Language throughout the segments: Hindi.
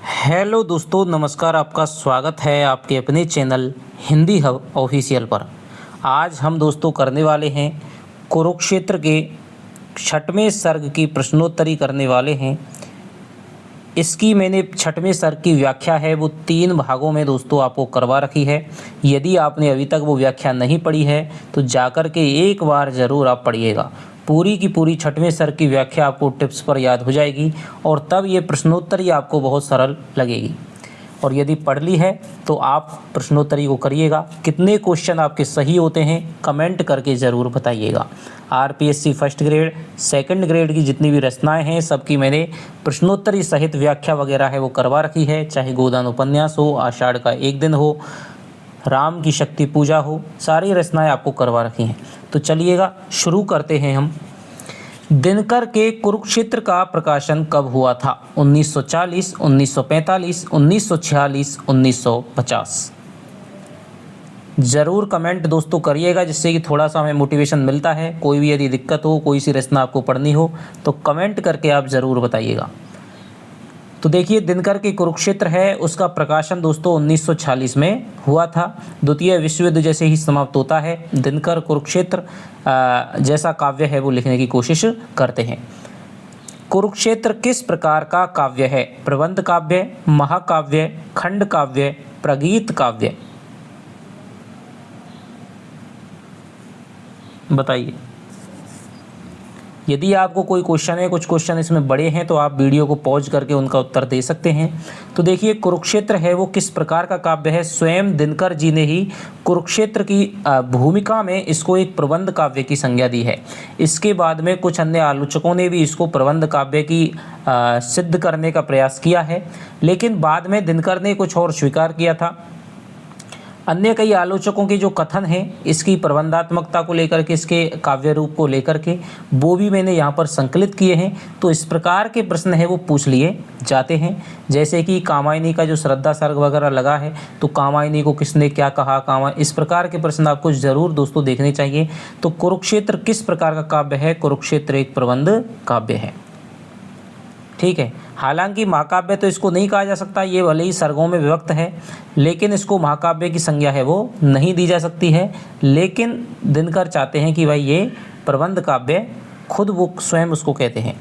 हेलो दोस्तों, नमस्कार। आपका स्वागत है आपके अपने चैनल हिंदी हब ऑफिशियल पर। आज हम दोस्तों करने वाले हैं कुरुक्षेत्र के 6वें सर्ग की प्रश्नोत्तरी करने वाले हैं। इसकी मैंने 6वें सर्ग की व्याख्या है वो 3 भागों में दोस्तों आपको करवा रखी है। यदि आपने अभी तक वो व्याख्या नहीं पढ़ी है तो जाकर के एक बार ज़रूर आप पढ़िएगा। पूरी की पूरी 6वें सर्ग की व्याख्या आपको टिप्स पर याद हो जाएगी और तब ये प्रश्नोत्तरी आपको बहुत सरल लगेगी। और यदि पढ़ ली है तो आप प्रश्नोत्तरी को करिएगा। कितने क्वेश्चन आपके सही होते हैं कमेंट करके ज़रूर बताइएगा। RPSC first grade, second grade की जितनी भी रचनाएं हैं सबकी मैंने प्रश्नोत्तरी सहित व्याख्या वगैरह है वो करवा रखी है। चाहे गोदान उपन्यास हो, आषाढ़ का एक दिन हो, राम की शक्ति पूजा हो, सारी रचनाएं आपको करवा रखी हैं। तो चलिएगा शुरू करते हैं हम। दिनकर के कुरुक्षेत्र का प्रकाशन कब हुआ था? 1940, 1945, 1946, 1950। ज़रूर कमेंट दोस्तों करिएगा जिससे कि थोड़ा सा हमें मोटिवेशन मिलता है। कोई भी यदि दिक्कत हो, कोई सी रचना आपको पढ़नी हो तो कमेंट करके आप ज़रूर बताइएगा। तो देखिए, दिनकर के कुरुक्षेत्र है उसका प्रकाशन दोस्तों 1946 में हुआ था। द्वितीय विश्व युद्ध जैसे ही समाप्त होता है दिनकर कुरुक्षेत्र जैसा काव्य है वो लिखने की कोशिश करते हैं। कुरुक्षेत्र किस प्रकार का काव्य है? प्रबंध काव्य, महाकाव्य, खंड काव्य, प्रगीत काव्य? बताइए। यदि आपको कोई क्वेश्चन है, कुछ क्वेश्चन इसमें बड़े हैं तो आप वीडियो को पॉज करके उनका उत्तर दे सकते हैं। तो देखिए, कुरुक्षेत्र है वो किस प्रकार का काव्य है? स्वयं दिनकर जी ने ही कुरुक्षेत्र की भूमिका में इसको एक प्रबंध काव्य की संज्ञा दी है। इसके बाद में कुछ अन्य आलोचकों ने भी इसको प्रबंध काव्य की सिद्ध करने का प्रयास किया है, लेकिन बाद में दिनकर ने कुछ और स्वीकार किया था। अन्य कई आलोचकों के जो कथन हैं इसकी प्रबंधात्मकता को लेकर के, इसके काव्य रूप को लेकर के, वो भी मैंने यहाँ पर संकलित किए हैं। तो इस प्रकार के प्रश्न है वो पूछ लिए जाते हैं। जैसे कि कामायनी का जो श्रद्धा सर्ग वगैरह लगा है तो कामायनी को किसने क्या कहा, इस प्रकार के प्रश्न आपको ज़रूर दोस्तों देखने चाहिए। तो कुरुक्षेत्र किस प्रकार का काव्य है? कुरुक्षेत्र एक प्रबंध काव्य है। ठीक है। हालांकि महाकाव्य तो इसको नहीं कहा जा सकता, ये भले ही सर्गों में विभक्त है लेकिन इसको महाकाव्य की संज्ञा है वो नहीं दी जा सकती है। लेकिन दिनकर चाहते हैं कि भाई ये प्रबंध काव्य, खुद वो स्वयं उसको कहते हैं।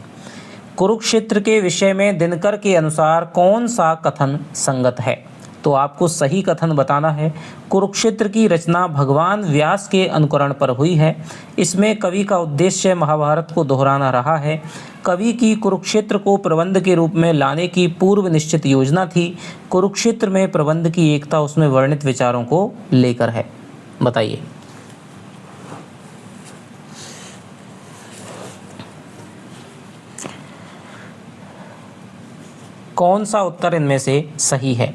कुरुक्षेत्र के विषय में दिनकर के अनुसार कौन सा कथन संगत है? तो आपको सही कथन बताना है। कुरुक्षेत्र की रचना भगवान व्यास के अनुकरण पर हुई है। इसमें कवि का उद्देश्य महाभारत को दोहराना रहा है। कवि की कुरुक्षेत्र को प्रबंध के रूप में लाने की पूर्व निश्चित योजना थी। कुरुक्षेत्र में प्रबंध की एकता उसमें वर्णित विचारों को लेकर है। बताइए। कौन सा उत्तर इनमें से सही है?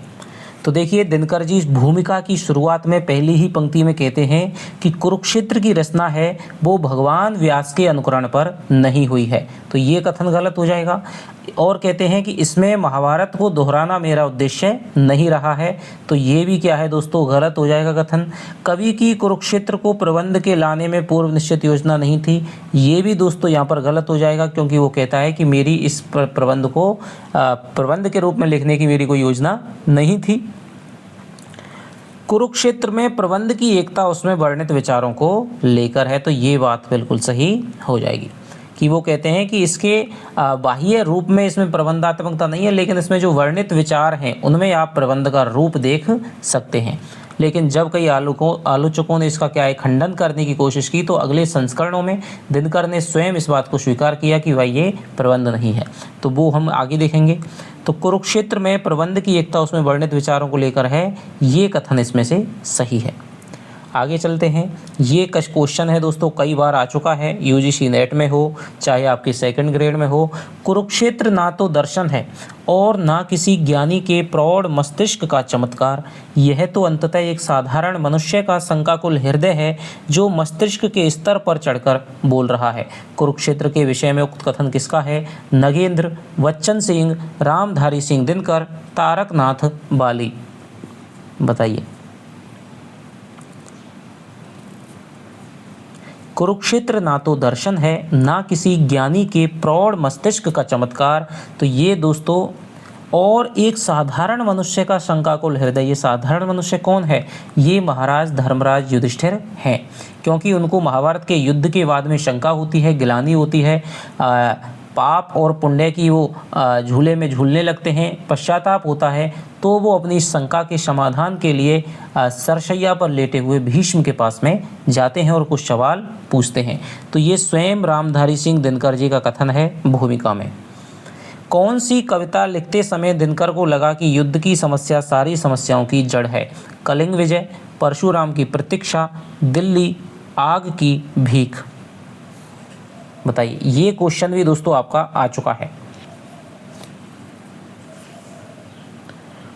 तो देखिए, दिनकर जी इस भूमिका की शुरुआत में पहली ही पंक्ति में कहते हैं कि कुरुक्षेत्र की रचना है वो भगवान व्यास के अनुकरण पर नहीं हुई है। तो ये कथन गलत हो जाएगा। और कहते हैं कि इसमें महाभारत को दोहराना मेरा उद्देश्य नहीं रहा है। तो ये भी क्या है दोस्तों, गलत हो जाएगा कथन। कवि की कुरुक्षेत्र को प्रबंध के लाने में पूर्व निश्चित योजना नहीं थी, ये भी दोस्तों यहाँ पर गलत हो जाएगा, क्योंकि वो कहता है कि मेरी इस प्रबंध को प्रबंध के रूप में लिखने की मेरी कोई योजना नहीं थी। कुरुक्षेत्र में प्रबंध की एकता उसमें वर्णित विचारों को लेकर है। तो ये बात बिल्कुल सही हो जाएगी कि वो कहते हैं कि इसके बाह्य रूप में इसमें प्रबंधात्मकता नहीं है, लेकिन इसमें जो वर्णित विचार हैं उनमें आप प्रबंध का रूप देख सकते हैं। लेकिन जब कई आलोचकों ने इसका क्या है खंडन करने की कोशिश की तो अगले संस्करणों में दिनकर ने स्वयं इस बात को स्वीकार किया कि भाई ये प्रबंध नहीं है। तो वो हम आगे देखेंगे। तो कुरुक्षेत्र में प्रबंध की एकता उसमें वर्णित विचारों को लेकर है, ये कथन इसमें से सही है। आगे चलते हैं। ये क्वेश्चन है दोस्तों, कई बार आ चुका है, यूजीसी नेट में हो चाहे आपके सेकंड ग्रेड में हो। कुरुक्षेत्र ना तो दर्शन है और ना किसी ज्ञानी के प्रौढ़ मस्तिष्क का चमत्कार, यह तो अंततः एक साधारण मनुष्य का शंकाकुल हृदय है जो मस्तिष्क के स्तर पर चढ़कर बोल रहा है। कुरुक्षेत्र के विषय में उक्त कथन किसका है? नगेंद्र, बच्चन सिंह, रामधारी सिंह दिनकर, तारकनाथ बाली। बताइए। कुरुक्षेत्र ना तो दर्शन है ना किसी ज्ञानी के प्रौढ़ मस्तिष्क का चमत्कार। तो ये दोस्तों और एक साधारण मनुष्य का शंकाकुल हृदय, ये साधारण मनुष्य कौन है? ये महाराज धर्मराज युधिष्ठिर हैं, क्योंकि उनको महाभारत के युद्ध के बाद में शंका होती है, गिलानी होती है, पाप और पुण्य की वो झूले में झूलने लगते हैं, पश्चाताप होता है, तो वो अपनी शंका के समाधान के लिए सरशैया पर लेटे हुए भीष्म के पास में जाते हैं और कुछ सवाल पूछते हैं। तो ये स्वयं रामधारी सिंह दिनकर जी का कथन है भूमिका में। कौन सी कविता लिखते समय दिनकर को लगा कि युद्ध की समस्या सारी समस्याओं की जड़ है? कलिंग विजय, परशुराम की प्रतीक्षा, दिल्ली, आग की भीख। बताइए, ये क्वेश्चन भी दोस्तों आपका आ चुका है।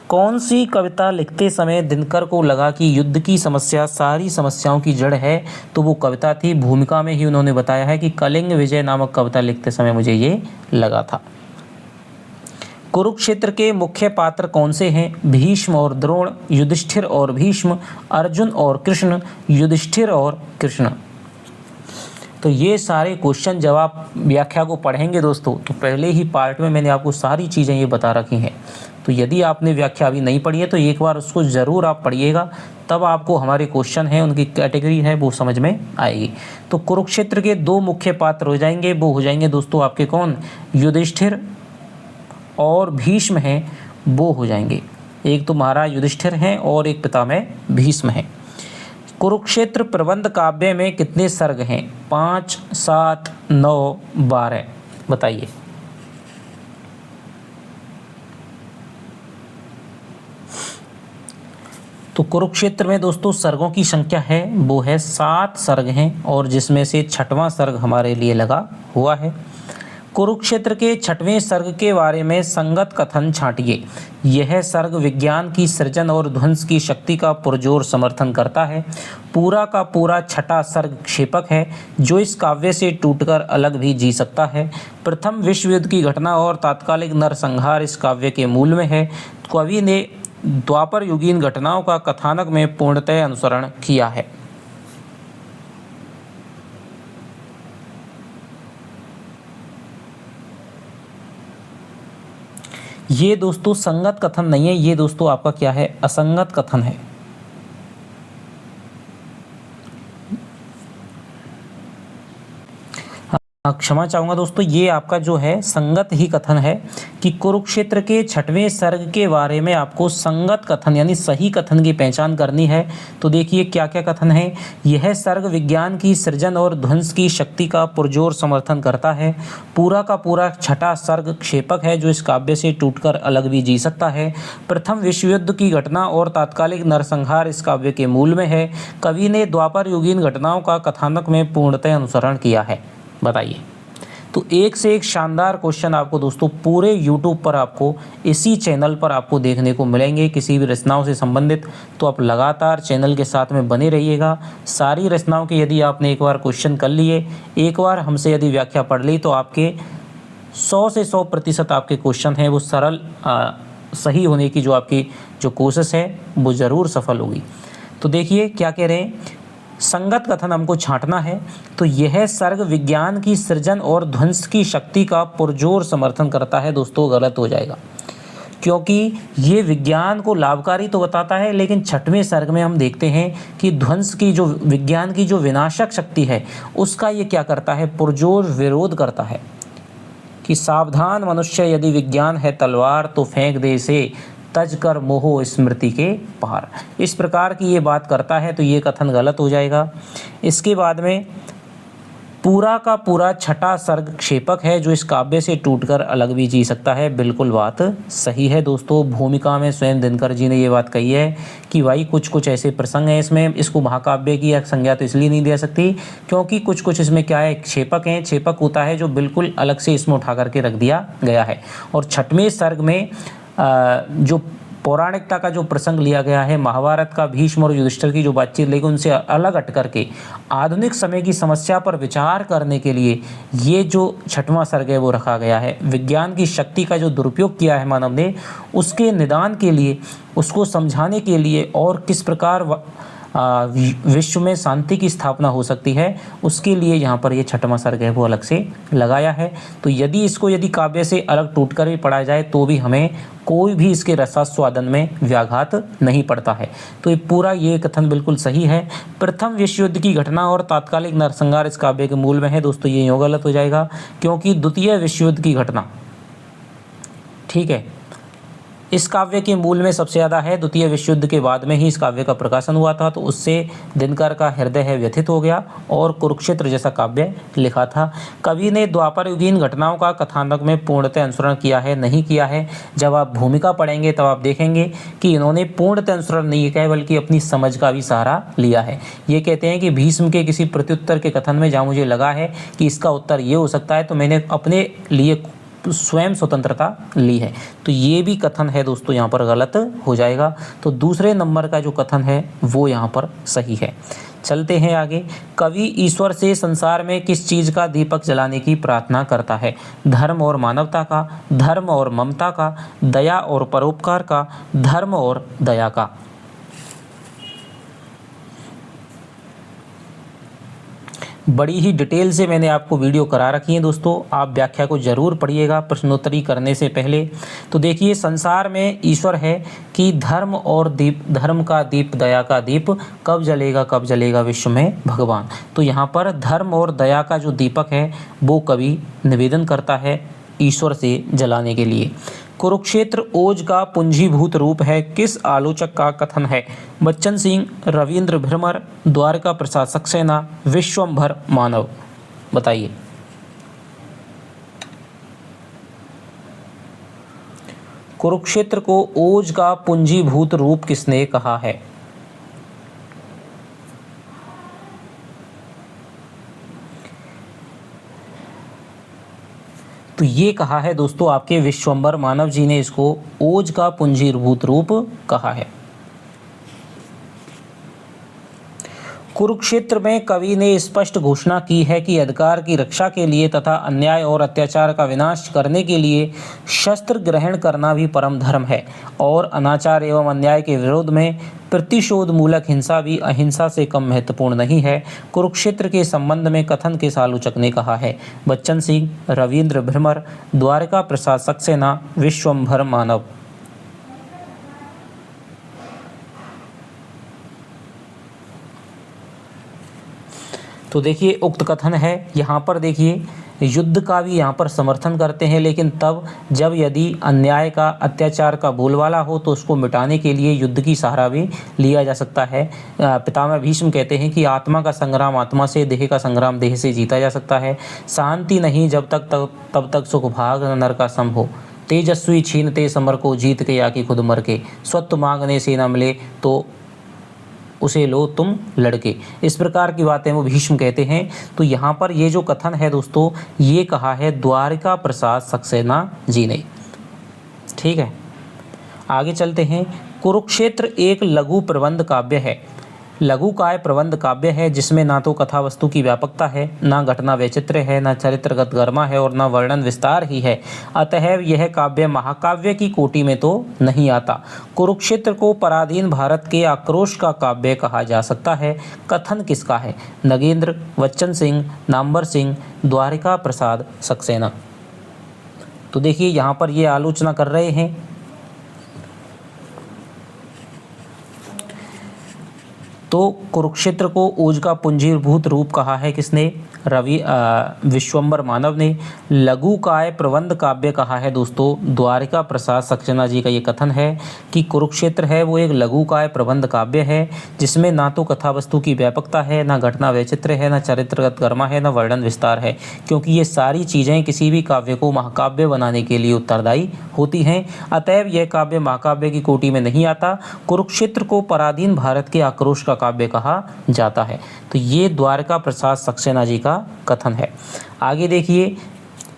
कौन सी कविता लिखते समय दिनकर को लगा कि युद्ध की समस्या सारी समस्याओं की जड़ है? तो वो कविता थी, भूमिका में ही उन्होंने बताया है कि कलिंग विजय नामक कविता लिखते समय मुझे ये लगा था। कुरुक्षेत्र के मुख्य पात्र कौन से हैं? भीष्म और द्रोण, युधिष्ठिर और भीष्म, अर्जुन और कृष्ण, युधिष्ठिर और कृष्ण। तो ये सारे क्वेश्चन जब आप व्याख्या को पढ़ेंगे दोस्तों, तो पहले ही पार्ट में मैंने आपको सारी चीज़ें ये बता रखी हैं। तो यदि आपने व्याख्या अभी नहीं पढ़ी है तो एक बार उसको ज़रूर आप पढ़िएगा, तब आपको हमारे क्वेश्चन हैं, उनकी कैटेगरी है, वो समझ में आएगी। तो कुरुक्षेत्र के दो मुख्य पात्र हो जाएंगे, वो हो जाएंगे दोस्तों आपके कौन? युधिष्ठिर और भीष्म हैं, वो हो जाएंगे। एक तो महाराज युधिष्ठिर हैं और एक पितामह भीष्म हैं। कुरुक्षेत्र प्रबंध काव्य में कितने सर्ग हैं? 5, 7, 9, 12। बताइए। तो कुरुक्षेत्र में दोस्तों सर्गों की संख्या है वो है 7 सर्ग हैं, और जिसमें से 6वां सर्ग हमारे लिए लगा हुआ है। कुरुक्षेत्र के 6वें सर्ग के बारे में संगत कथन छांटिए। यह सर्ग विज्ञान की सृजन और ध्वंस की शक्ति का पुरजोर समर्थन करता है। पूरा का पूरा 6वां सर्ग क्षेपक है, जो इस काव्य से टूटकर अलग भी जी सकता है। प्रथम विश्व युद्ध की घटना और तात्कालिक नरसंहार इस काव्य के मूल में है। कवि ने द्वापर युगीन घटनाओं का कथानक में पूर्णतः अनुसरण किया है। ये दोस्तों संगत कथन नहीं है, ये दोस्तों आपका क्या है? असंगत कथन है। क्षमा चाहूँगा दोस्तों, ये आपका जो है संगत ही कथन है कि कुरुक्षेत्र के 6वें सर्ग के बारे में आपको संगत कथन यानी सही कथन की पहचान करनी है। तो देखिए क्या क्या कथन है। यह सर्ग विज्ञान की सृजन और ध्वंस की शक्ति का पुरजोर समर्थन करता है। पूरा का पूरा 6वां सर्ग क्षेपक है, जो इस काव्य से टूटकर अलग भी जी सकता है। प्रथम विश्व युद्ध की घटना और तात्कालिक नरसंहार इस काव्य के मूल में है। कवि ने द्वापर युगीन घटनाओं का कथानक में पूर्णतः अनुसरण किया है। बताइए। तो एक से एक शानदार क्वेश्चन आपको दोस्तों पूरे YouTube पर आपको इसी चैनल पर आपको देखने को मिलेंगे किसी भी रचनाओं से संबंधित। तो आप लगातार चैनल के साथ में बने रहिएगा। सारी रचनाओं के यदि आपने एक बार क्वेश्चन कर लिए, एक बार हमसे यदि व्याख्या पढ़ ली, तो आपके 100 से 100% आपके क्वेश्चन हैं वो सरल सही होने की जो आपकी जो कोशिश है वो ज़रूर सफल होगी। तो देखिए क्या कह रहे हैं। संगत कथन हमको छांटना है। तो यह सर्ग विज्ञान की सृजन और ध्वंस की शक्ति का पुरजोर समर्थन करता है। दोस्तों गलत हो जाएगा, क्योंकि ये विज्ञान को लाभकारी तो बताता है, लेकिन 6वें सर्ग में हम देखते हैं कि ध्वंस की जो विज्ञान की जो विनाशक शक्ति है उसका ये क्या करता है? पुरजोर विरोध करता है कि सावधान मनुष्य, यदि विज्ञान है तलवार तो फेंक दे इसे, तज कर मोह स्मृति के पार। इस प्रकार की ये बात करता है, तो ये कथन गलत हो जाएगा। इसके बाद में पूरा का पूरा 6वां सर्ग क्षेपक है, जो इस काव्य से टूटकर अलग भी जी सकता है। बिल्कुल बात सही है दोस्तों। भूमिका में स्वयं दिनकर जी ने ये बात कही है कि भाई कुछ कुछ ऐसे प्रसंग हैं इसमें, इसको महाकाव्य की संज्ञा तो इसलिए नहीं दे सकती क्योंकि कुछ कुछ इसमें क्या है, क्षेपक हैं। क्षेपक होता है जो बिल्कुल अलग से इसमें उठा करके रख दिया गया है। और 6वें सर्ग में जो पौराणिकता का जो प्रसंग लिया गया है, महाभारत का भीष्म और युधिष्ठिर की जो बातचीत, लेकिन उनसे अलग हट करके आधुनिक समय की समस्या पर विचार करने के लिए ये जो 6वां सर्ग है वो रखा गया है। विज्ञान की शक्ति का जो दुरुपयोग किया है मानव ने, उसके निदान के लिए, उसको समझाने के लिए और किस प्रकार विश्व में शांति की स्थापना हो सकती है, उसके लिए यहाँ पर ये छठवां सर्ग है वो अलग से लगाया है। तो यदि काव्य से अलग टूटकर भी पढ़ा जाए तो भी हमें कोई भी इसके रसास्वादन में व्याघात नहीं पड़ता है। तो ये कथन बिल्कुल सही है। प्रथम विश्व युद्ध की घटना और तात्कालिक नरसंहार इस काव्य के मूल में है। दोस्तों ये यूँ गलत हो जाएगा, क्योंकि द्वितीय विश्व युद्ध की घटना, ठीक है, इस काव्य के मूल में सबसे ज़्यादा है। द्वितीय विश्व युद्ध के बाद में ही इस काव्य का प्रकाशन हुआ था, तो उससे दिनकर का हृदय है व्यथित हो गया और कुरुक्षेत्र जैसा काव्य लिखा था। कवि ने द्वापर युगीन घटनाओं का कथानक में पूर्णतः अनुसरण किया है, नहीं किया है। जब आप भूमिका पढ़ेंगे तब आप देखेंगे कि इन्होंने पूर्णतः अनुसरण नहीं किया है, बल्कि अपनी समझ का भी सहारा लिया है। ये कहते हैं कि भीष्म के किसी प्रत्युत्तर के कथन में जहाँ मुझे लगा है कि इसका उत्तर ये हो सकता है, तो मैंने अपने लिए स्वयं स्वतंत्रता ली है। तो ये भी कथन है दोस्तों यहाँ पर गलत हो जाएगा। तो दूसरे नंबर का जो कथन है वो यहाँ पर सही है। चलते हैं आगे। कवि ईश्वर से संसार में किस चीज़ का दीपक जलाने की प्रार्थना करता है? धर्म और मानवता का, धर्म और ममता का, दया और परोपकार का, धर्म और दया का। बड़ी ही डिटेल से मैंने आपको वीडियो करा रखी है दोस्तों, आप व्याख्या को जरूर पढ़िएगा प्रश्नोत्तरी करने से पहले। तो देखिए, संसार में ईश्वर है कि धर्म और दीप, धर्म का दीप, दया का दीप कब जलेगा विश्व में भगवान। तो यहाँ पर धर्म और दया का जो दीपक है वो कवि निवेदन करता है ईश्वर से जलाने के लिए। कुरुक्षेत्र ओज का पूंजीभूत रूप है, किस आलोचक का कथन है? बच्चन सिंह, रविंद्र भ्रमर, द्वारका प्रसाद सक्सेना, विश्वंभर मानव। बताइए। कुरुक्षेत्र को ओज का पूंजीभूत रूप किसने कहा है? तो ये कहा है दोस्तों आपके विश्वंभर मानव जी ने इसको ओज का पूंजीभूत रूप कहा है। कुरुक्षेत्र में कवि ने स्पष्ट घोषणा की है कि अधिकार की रक्षा के लिए तथा अन्याय और अत्याचार का विनाश करने के लिए शस्त्र ग्रहण करना भी परम धर्म है और अनाचार एवं अन्याय के विरोध में प्रतिशोध मूलक हिंसा भी अहिंसा से कम महत्वपूर्ण नहीं है। कुरुक्षेत्र के संबंध में कथन किस आलोचक ने कहा है? बच्चन सिंह, रविंद्र भ्रमर, द्वारका प्रसाद सक्सेना, विश्वंभर मानव। तो देखिए, उक्त कथन है यहाँ पर देखिए युद्ध का भी यहाँ पर समर्थन करते हैं, लेकिन तब जब यदि अन्याय का, अत्याचार का बोलबाला हो तो उसको मिटाने के लिए युद्ध की सहारा भी लिया जा सकता है। पितामह भीष्म कहते हैं कि आत्मा का संग्राम आत्मा से, देह का संग्राम देह से जीता जा सकता है। शांति नहीं जब तक तब तक सुख भाग नर का सम हो, तेजस्वी छीनते समर को जीत के या कि खुद मर के, स्वत्व मांगने से न मिले तो उसे लो तुम लड़के। इस प्रकार की बातें वो भीष्म कहते हैं। तो यहाँ पर ये जो कथन है दोस्तों, ये कहा है द्वारका प्रसाद सक्सेना जी ने। ठीक है, आगे चलते हैं। कुरुक्षेत्र एक लघु प्रबंध काव्य है। लघु काय प्रबंध काव्य है जिसमें ना तो कथा वस्तु की व्यापकता है, ना घटना वैचित्र्य है, ना चरित्रगत गर्मा है और ना वर्णन विस्तार ही है। अतः यह काव्य महाकाव्य की कोटि में तो नहीं आता। कुरुक्षेत्र को पराधीन भारत के आक्रोश का काव्य कहा जा सकता है। कथन किसका है? नगेंद्र, बच्चन सिंह, नामवर सिंह, द्वारिका प्रसाद सक्सेना। तो देखिए यहाँ पर ये आलोचना कर रहे हैं। तो कुरुक्षेत्र को ओज का पूंजीभूत रूप कहा है किसने? विश्वंभर मानव ने। लघु काय प्रबंध काव्य कहा है दोस्तों द्वारिका प्रसाद सक्सेना जी का ये कथन है कि कुरुक्षेत्र है वो एक लघु काय प्रबंध काव्य है जिसमें ना तो कथा वस्तु की व्यापकता है, ना घटना वैचित्र्य है, ना चरित्रगत गर्मा है, ना वर्णन विस्तार है, क्योंकि ये सारी चीज़ें किसी भी काव्य को महाकाव्य बनाने के लिए उत्तरदायी होती हैं। अतएव यह काव्य महाकाव्य की कोटि में नहीं आता। कुरुक्षेत्र को पराधीन भारत के आक्रोश का काव्य कहा जाता है। तो ये द्वारका प्रसाद सक्सेना जी का कथन है। आगे देखिए,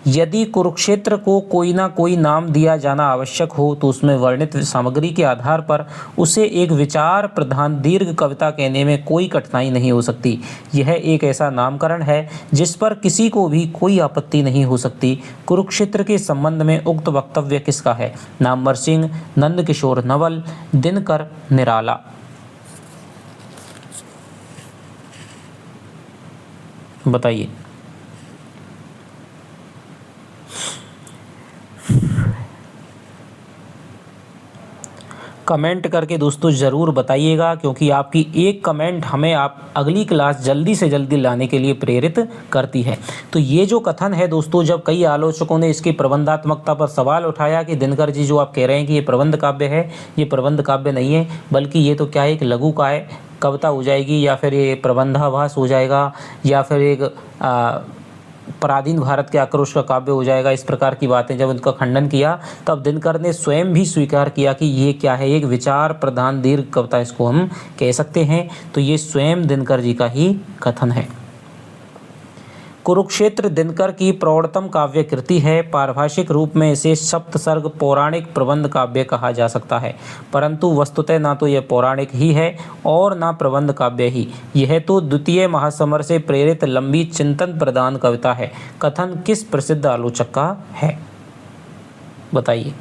यदि कुरुक्षेत्र को कोई ना कोई नाम दिया जाना आवश्यक हो तो उसमें वर्णित सामग्री के आधार पर उसे एक विचार प्रधान दीर्घ कविता कहने में कोई कठिनाई नहीं हो सकती। यह एक ऐसा नामकरण है जिस पर किसी को भी कोई आपत्ति नहीं हो सकती। कुरुक्षेत्र के संबंध में उक्त वक्तव्य किसका है? नामवर सिंह, नंद किशोर नवल, दिनकर निराला। बताइए। कमेंट करके दोस्तों ज़रूर बताइएगा, क्योंकि आपकी एक कमेंट हमें आप अगली क्लास जल्दी से जल्दी लाने के लिए प्रेरित करती है। तो ये जो कथन है दोस्तों, जब कई आलोचकों ने इसकी प्रबंधात्मकता पर सवाल उठाया कि दिनकर जी जो आप कह रहे हैं कि ये प्रबंध काव्य है, ये प्रबंध काव्य नहीं है, बल्कि ये तो क्या है, एक लघु काय कविता हो जाएगी, या फिर ये प्रबंधाभास हो जाएगा, या फिर एक पराधीन भारत के आक्रोश का काव्य हो जाएगा। इस प्रकार की बातें जब उनका खंडन किया, तब दिनकर ने स्वयं भी स्वीकार किया कि ये क्या है, एक विचार प्रधान दीर्घ कविता इसको हम कह सकते हैं। तो ये स्वयं दिनकर जी का ही कथन है। कुरुक्षेत्र दिनकर की प्रौढ़तम काव्य कृति है। पारिभाषिक रूप में इसे सप्तसर्ग पौराणिक प्रबंध काव्य कहा जा सकता है, परंतु वस्तुतः ना तो यह पौराणिक ही है और ना प्रबंध काव्य ही। यह तो द्वितीय महासमर से प्रेरित लंबी चिंतन प्रधान कविता है। कथन किस प्रसिद्ध आलोचक का है, बताइए।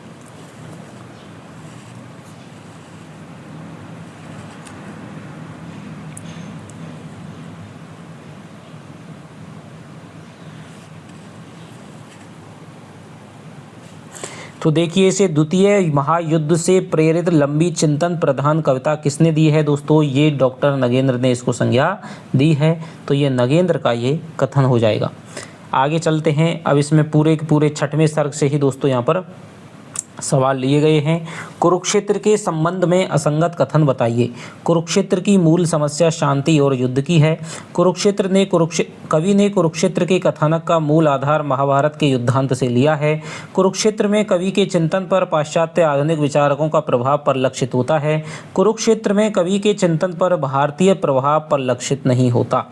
तो देखिए, इसे द्वितीय महायुद्ध से प्रेरित लंबी चिंतन प्रधान कविता किसने दी है दोस्तों, ये डॉक्टर नगेंद्र ने इसको संज्ञा दी है। तो ये नगेंद्र का ये कथन हो जाएगा। आगे चलते हैं। अब इसमें पूरे के पूरे 6वें सर्ग से ही दोस्तों यहाँ पर सवाल लिए गए हैं। कुरुक्षेत्र के संबंध में असंगत कथन बताइए। कुरुक्षेत्र की मूल समस्या शांति और युद्ध की है। कवि ने कुरुक्षेत्र के कथानक का मूल आधार महाभारत के युद्धांत से लिया है। कुरुक्षेत्र में कवि के चिंतन पर पाश्चात्य आधुनिक विचारकों का प्रभाव परिलक्षित होता है। कुरुक्षेत्र में कवि के चिंतन पर भारतीय प्रभाव परिलक्षित नहीं होता।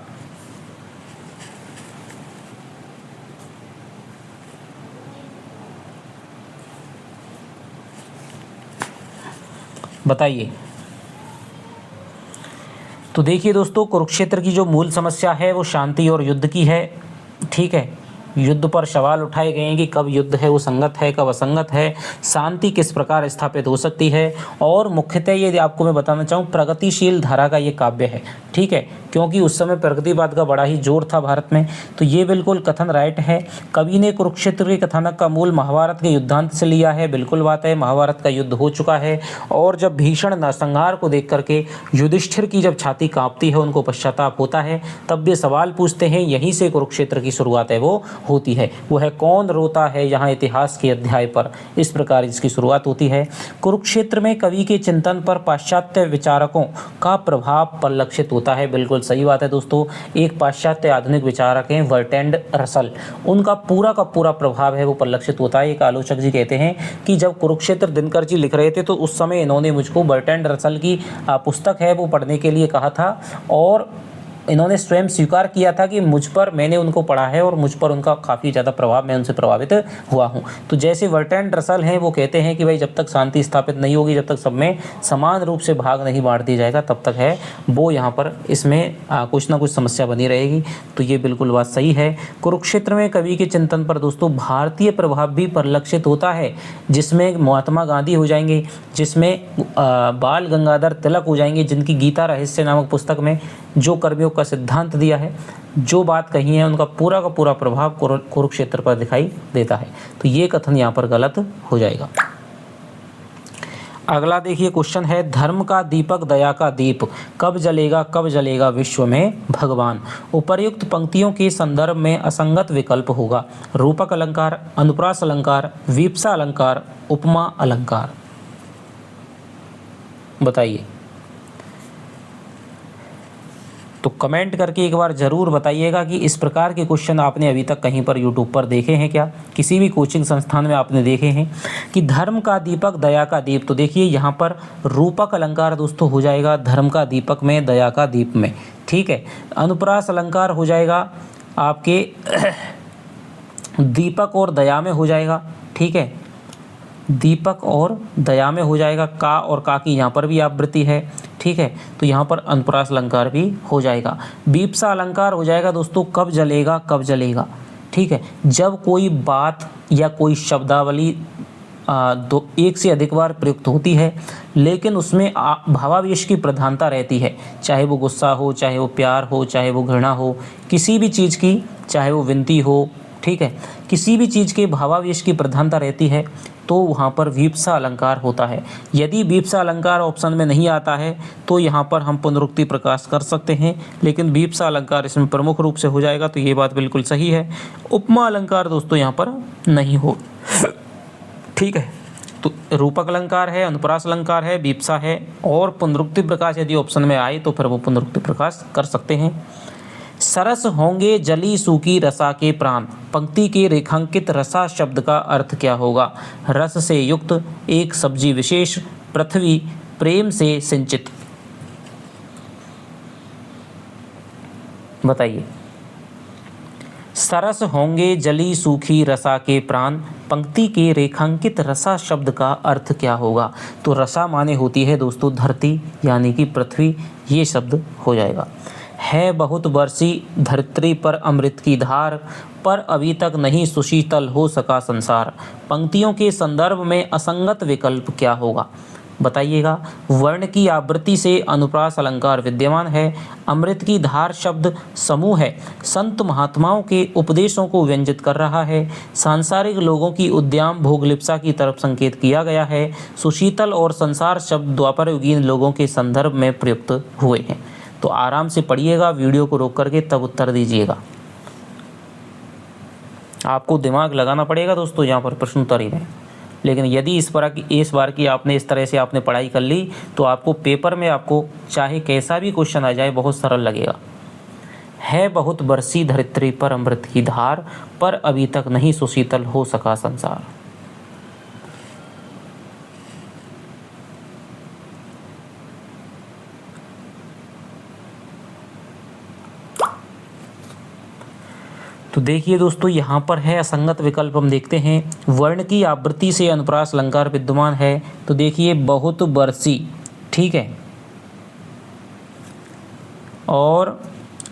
बताइए। तो देखिए दोस्तों, कुरुक्षेत्र की जो मूल समस्या है वो शांति और युद्ध की है। ठीक है, युद्ध पर सवाल उठाए गए हैं कि कब युद्ध है वो संगत है, कब असंगत है, शांति किस प्रकार स्थापित हो सकती है। और मुख्यतः ये आपको मैं बताना चाहूँ, प्रगतिशील धारा का ये काव्य है। ठीक है, क्योंकि उस समय प्रगतिवाद का बड़ा ही जोर था भारत में। तो ये बिल्कुल कथन राइट है। कवि ने कुरुक्षेत्र के कथानक का मूल महाभारत के युद्धांत से लिया है। बिल्कुल बात है, महाभारत का युद्ध हो चुका है और जब भीषण नरसंहार को देख करके युधिष्ठिर की जब छाती कांपती है, उनको पश्चाताप होता है, तब ये सवाल पूछते हैं। यहीं से कुरुक्षेत्र की शुरुआत है वो होती है। वो है कौन रोता है यहाँ इतिहास के अध्याय पर, इस प्रकार इसकी शुरुआत होती है। कुरुक्षेत्र में कवि के चिंतन पर पाश्चात्य विचारकों का प्रभाव परिलक्षित होता है। बिल्कुल सही बात है दोस्तों। एक पाश्चात्य आधुनिक विचारक हैं बर्ट्रैंड रसल, उनका पूरा का पूरा प्रभाव है वो परिलक्षित होता है। एक आलोचक जी कहते हैं कि जब कुरुक्षेत्र दिनकर जी लिख रहे थे तो उस समय इन्होंने मुझको बर्ट्रैंड रसल की पुस्तक है वो पढ़ने के लिए कहा था, और इन्होंने स्वयं स्वीकार किया था कि मुझ पर, मैंने उनको पढ़ा है और मुझ पर उनका काफ़ी ज़्यादा प्रभाव, मैं उनसे प्रभावित हुआ हूँ। तो जैसे बर्ट्रैंड रसल हैं, वो कहते हैं कि भाई जब तक शांति स्थापित नहीं होगी, जब तक सब में समान रूप से भाग नहीं बांट दिया जाएगा, तब तक है वो यहाँ पर इसमें कुछ ना कुछ समस्या बनी रहेगी। तो ये बिल्कुल बात सही है। कुरुक्षेत्र में कवि के चिंतन पर दोस्तों भारतीय प्रभाव भी परिलक्षित होता है, जिसमें महात्मा गांधी हो जाएंगे, जिसमें बाल गंगाधर तिलक हो जाएंगे, जिनकी गीता रहस्य नामक पुस्तक में जो कर्मयोग का सिद्धांत दिया है, जो बात कही है, उनका पूरा का पूरा प्रभाव कुरुक्षेत्र पर दिखाई देता है। तो ये कथन यहाँ पर गलत हो जाएगा। अगला देखिए क्वेश्चन है, धर्म का दीपक दया का दीप कब जलेगा विश्व में भगवान। उपर्युक्त पंक्तियों के संदर्भ में असंगत विकल्प होगा। रूपक अलंकार, अनुप्रास अलंकार, वीप्सा अलंकार, उपमा अलंकार। बताइए। तो कमेंट करके एक बार ज़रूर बताइएगा कि इस प्रकार के क्वेश्चन आपने अभी तक कहीं पर यूट्यूब पर देखे हैं क्या, किसी भी कोचिंग संस्थान में आपने देखे हैं कि धर्म का दीपक दया का दीप। तो देखिए यहाँ पर रूपक अलंकार दोस्तों हो जाएगा धर्म का दीपक में, दया का दीप में। ठीक है, अनुप्रास अलंकार हो जाएगा आपके दीपक और दया में हो जाएगा। ठीक है, दीपक और दया में हो जाएगा। का और का की यहाँ पर भी आवृत्ति है। ठीक है, तो यहाँ पर अनुप्रास अलंकार भी हो जाएगा। वीप्सा अलंकार हो जाएगा दोस्तों कब जलेगा। ठीक है, जब कोई बात या कोई शब्दावली एक से अधिक बार प्रयुक्त होती है, लेकिन उसमें भावावेश की प्रधानता रहती है। चाहे वो गुस्सा हो, चाहे वो प्यार हो, चाहे वो घृणा हो, किसी भी चीज़ की, चाहे वो विनती हो, ठीक है, किसी भी चीज़ के भावावेश की प्रधानता रहती है तो वहाँ पर वीप्सा अलंकार होता है। यदि वीप्सा अलंकार ऑप्शन में नहीं आता है तो यहाँ पर हम पुनरुक्ति प्रकाश कर सकते हैं, लेकिन वीप्सा अलंकार इसमें प्रमुख रूप से हो जाएगा, तो ये बात बिल्कुल सही है। उपमा अलंकार दोस्तों यहाँ पर नहीं हो, ठीक है। तो रूपक अलंकार है, अनुप्रास अलंकार है, वीप्सा है और पुनरुक्ति प्रकाश यदि ऑप्शन में आए तो फिर वो पुनरुक्ति प्रकाश कर सकते हैं। सरस होंगे जली सूखी रसा के प्राण, पंक्ति के रेखांकित रसा शब्द का अर्थ क्या होगा? रस से युक्त, एक सब्जी विशेष, पृथ्वी, प्रेम से सिंचित। बताइए। सरस होंगे जली सूखी रसा के प्राण, पंक्ति के रेखांकित रसा शब्द का अर्थ क्या होगा? तो रसा माने होती है दोस्तों धरती, यानी कि पृथ्वी, ये शब्द हो जाएगा। है बहुत बरसी धरती पर अमृत की धार, पर अभी तक नहीं सुशीतल हो सका संसार। पंक्तियों के संदर्भ में असंगत विकल्प क्या होगा? बताइएगा। वर्ण की आवृत्ति से अनुप्रास अलंकार विद्यमान है। अमृत की धार शब्द समूह है, संत महात्माओं के उपदेशों को व्यंजित कर रहा है। सांसारिक लोगों की उद्यम भोगलिप्सा की तरफ संकेत किया गया है। सुशीतल और संसार शब्द द्वापर युगीन लोगों के संदर्भ में प्रयुक्त हुए हैं। तो आराम से पढ़िएगा, वीडियो को रोक करके तब उत्तर दीजिएगा। आपको दिमाग लगाना पड़ेगा दोस्तों यहाँ पर प्रश्नोत्तरी में, लेकिन यदि इस बार की आपने इस तरह से आपने पढ़ाई कर ली तो आपको पेपर में आपको चाहे कैसा भी क्वेश्चन आ जाए बहुत सरल लगेगा। है बहुत बरसी धरित्री पर अमृत की धार, पर अभी तक नहीं सुशीतल हो सका संसार। तो देखिए दोस्तों यहाँ पर है असंगत विकल्प, हम देखते हैं। वर्ण की आवृत्ति से अनुप्रास अलंकार विद्यमान है, तो देखिए बहुत बरसी, ठीक है, और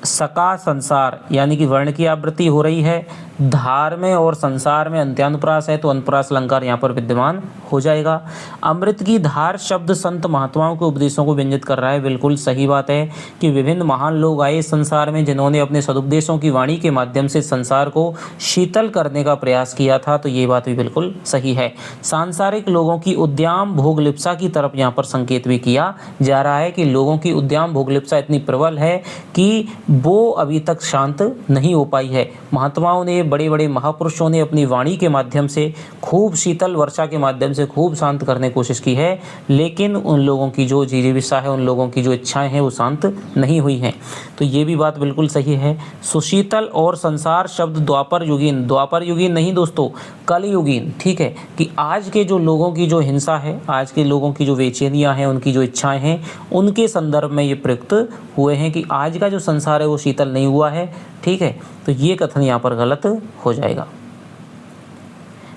सका संसार, यानी कि वर्ण की आवृत्ति हो रही है, धार में और संसार में अंत्यानुप्रास है, तो अनुप्रास अलंकार यहाँ पर विद्यमान हो जाएगा। अमृत की धार शब्द संत महात्माओं के उपदेशों को व्यंजित कर रहा है, बिल्कुल सही बात है कि विभिन्न महान लोग आए संसार में जिन्होंने अपने सदुपदेशों की वाणी के माध्यम से संसार को शीतल करने का प्रयास किया था, तो ये बात भी बिल्कुल सही है। सांसारिक लोगों की उद्यम भोगलिप्सा की तरफ यहाँ पर संकेत भी किया जा रहा है कि लोगों की उद्यम भोगलिप्सा इतनी प्रबल है कि वो अभी तक शांत नहीं हो पाई है। महात्माओं ने, बड़े बड़े महापुरुषों ने अपनी वाणी के माध्यम से खूब शीतल वर्षा के माध्यम से खूब शांत करने की कोशिश की है, लेकिन उन लोगों की जो जिजीविषा है, उन लोगों की जो इच्छाएं हैं वो शांत नहीं हुई हैं। तो ये भी बात बिल्कुल सही है। सुशीतल और संसार शब्द द्वापर युगीन नहीं दोस्तों, कलयुगीन, ठीक है, कि आज के जो लोगों की जो हिंसा है, आज के लोगों की जो बेचैनियाँ हैं, उनकी जो इच्छाएँ हैं, उनके संदर्भ में ये प्रयुक्त हुए हैं कि आज का जो संसार है वो शीतल नहीं हुआ है, ठीक है। तो ये कथन यहाँ पर गलत हो जाएगा।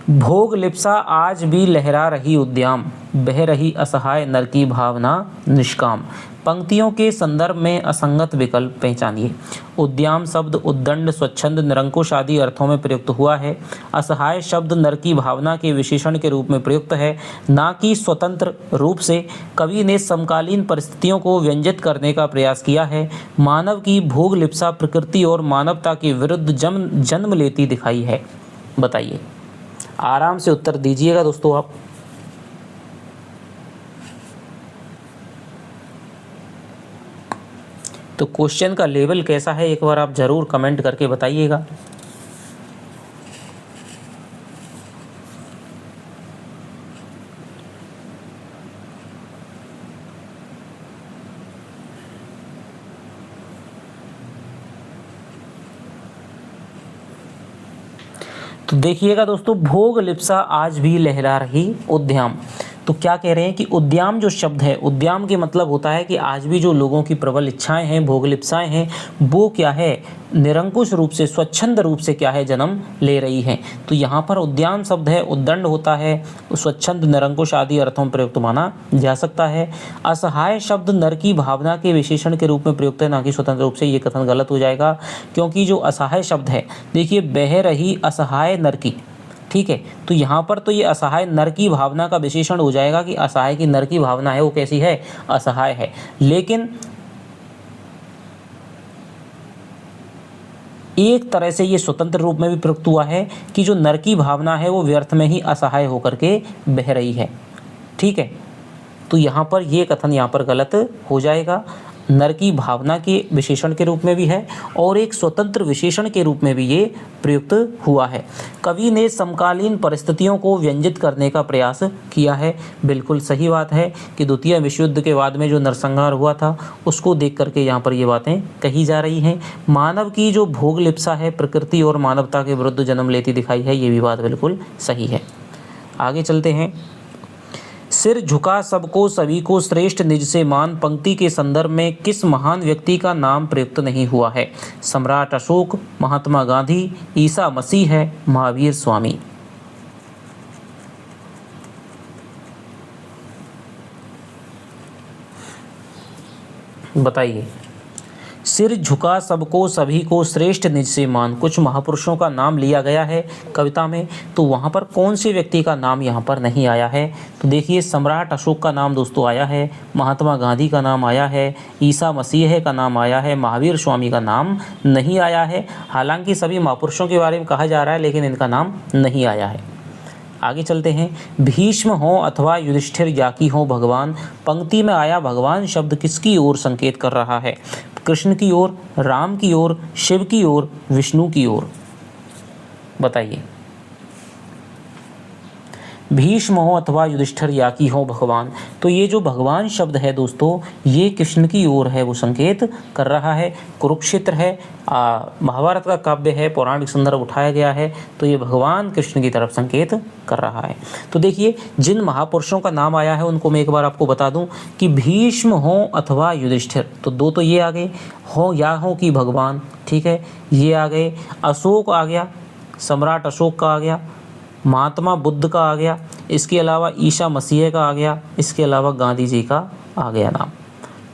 भोग लिप्सा आज भी लहरा रही उद्यम, बह रही असहाय नर की भावना निष्काम। पंक्तियों के संदर्भ में असंगत विकल्प पहचानिए। उद्यम शब्द उद्दंड, स्वच्छंद, निरंकुश आदि अर्थों में प्रयुक्त हुआ है। असहाय शब्द नर की भावना के विशेषण के रूप में प्रयुक्त है, ना कि स्वतंत्र रूप से। कवि ने समकालीन परिस्थितियों को व्यंजित करने का प्रयास किया है। मानव की भोग लिप्सा प्रकृति और मानवता के विरुद्ध जन्म लेती दिखाई है। बताइए, आराम से उत्तर दीजिएगा दोस्तों आप। तो क्वेश्चन का लेवल कैसा है एक बार आप ज़रूर कमेंट करके बताइएगा। तो देखिएगा दोस्तों, भोग लिप्सा आज भी लहरा रही उद्यम। तो क्या कह रहे हैं कि उद्यम जो शब्द है, उद्यम के मतलब होता है कि आज भी जो लोगों की प्रबल इच्छाएं हैं, भोगलिप्साएं हैं, वो क्या है, निरंकुश रूप से, स्वच्छंद रूप से क्या है, जन्म ले रही हैं। तो यहाँ पर उद्यम शब्द है, उद्दंड होता है, स्वच्छंद, निरंकुश आदि अर्थों में प्रयुक्त माना जा सकता है। असहाय शब्द नर की भावना के विशेषण के रूप में प्रयुक्त है, ना कि स्वतंत्र रूप से। ये कथन गलत हो जाएगा, क्योंकि जो असहाय शब्द है, देखिए, बह रही असहाय नर की, ठीक ठीक है। तो यहाँ पर तो ये असहाय नर की भावना का विशेषण हो जाएगा कि असहाय की नर की भावना है वो कैसी है, असहाय है। लेकिन एक तरह से ये स्वतंत्र रूप में भी प्रयुक्त हुआ है कि जो नर की भावना है वो व्यर्थ में ही असहाय होकर के बह रही है, ठीक है। तो यहाँ पर ये कथन यहाँ पर गलत हो जाएगा। नर की भावना के विशेषण के रूप में भी है और एक स्वतंत्र विशेषण के रूप में भी ये प्रयुक्त हुआ है। कवि ने समकालीन परिस्थितियों को व्यंजित करने का प्रयास किया है। बिल्कुल सही बात है कि द्वितीय विश्व युद्ध के बाद में जो नरसंहार हुआ था उसको देख करके यहाँ पर ये बातें कही जा रही हैं। मानव की जो भोग लिप्सा है प्रकृति और मानवता के विरुद्ध जन्म लेती दिखाई है, ये भी बात बिल्कुल सही है। आगे चलते हैं। सिर झुका सबको सभी को श्रेष्ठ निज से मान पंक्ति के संदर्भ में किस महान व्यक्ति का नाम प्रयुक्त नहीं हुआ है? सम्राट अशोक, महात्मा गांधी, ईसा मसीह है, महावीर स्वामी। बताइए। सिर झुका सबको सभी को श्रेष्ठ निज से मान, कुछ महापुरुषों का नाम लिया गया है कविता में, तो वहाँ पर कौन से व्यक्ति का नाम यहाँ पर नहीं आया है? तो देखिए, सम्राट अशोक का नाम दोस्तों आया है, महात्मा गांधी का नाम आया है, ईसा मसीह का नाम आया है, महावीर स्वामी का नाम नहीं आया है। हालांकि सभी महापुरुषों के बारे में कहा जा रहा है लेकिन इनका नाम नहीं आया है। आगे चलते हैं। भीष्म हो अथवा युधिष्ठिर या की हो भगवान, पंक्ति में आया भगवान शब्द किसकी ओर संकेत कर रहा है? कृष्ण की ओर, राम की ओर, शिव की ओर, विष्णु की ओर? बताइए। भीष्म हो अथवा युधिष्ठिर या की हो भगवान, तो ये जो भगवान शब्द है दोस्तों ये कृष्ण की ओर है, वो संकेत कर रहा है। कुरुक्षेत्र है, महाभारत का काव्य है, पौराणिक संदर्भ उठाया गया है, तो ये भगवान कृष्ण की तरफ संकेत कर रहा है। तो देखिए, जिन महापुरुषों का नाम आया है उनको मैं एक बार आपको बता दूं कि भीष्म हो अथवा युधिष्ठिर, तो दो तो ये आ गए, हो या हो की भगवान, ठीक है, ये आ गए। अशोक आ गया, सम्राट अशोक का आ गया, महात्मा बुद्ध का आ गया, इसके अलावा ईसा मसीह का आ गया, इसके अलावा गांधी जी का आ गया नाम,